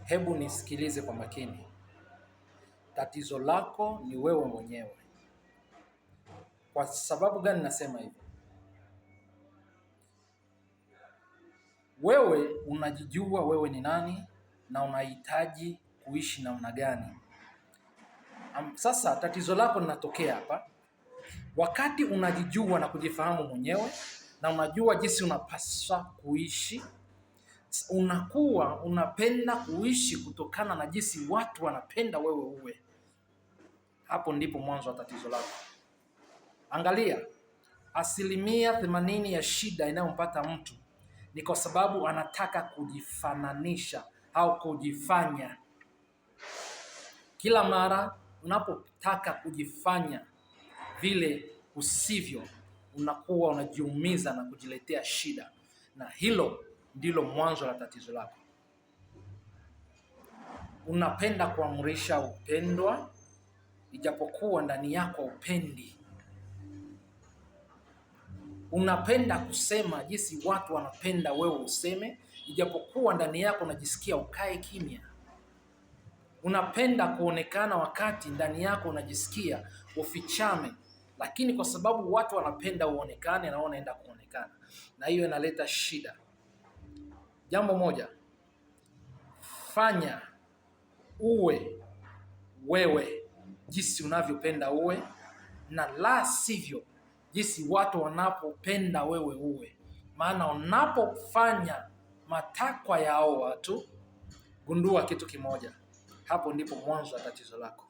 Hebu nisikilize kwa makini. Tatizo lako ni wewe mwenyewe. Kwa sababu gani nasema hivi? Wewe unajijua wewe ni nani na unahitaji kuishi namna gani. Sasa tatizo lako linatokea hapa. Wakati unajijua na kujifahamu mwenyewe na unajua jinsi unapaswa kuishi, unakuwa unapenda kuishi kutokana na jinsi watu wanapenda wewe uwe. Hapo ndipo mwanzo wa tatizo lako. Angalia, 80% ya shida inayompata mtu ni kwa sababu anataka kujifananisha au kujifanya. Kila mara unapotaka kujifanya vile usivyo, unakuwa unajiumiza na kujiletea shida, na hilo ndilo mwanzo la tatizo lako. Unapenda kuamrisha upendwa ijapokuwa ndani yako upendi. Unapenda kusema jinsi watu wanapenda wewe useme ijapokuwa ndani yako unajisikia ukae kimya. Unapenda kuonekana wakati ndani yako unajisikia ufichame, lakini kwa sababu watu wanapenda uonekane na unaenda kuonekana, na hiyo inaleta shida. Jambo moja, fanya uwe wewe jinsi unavyopenda uwe, na la sivyo jinsi watu wanapopenda wewe uwe. Maana unapofanya matakwa ya hao watu, gundua kitu kimoja, hapo ndipo mwanzo wa tatizo lako.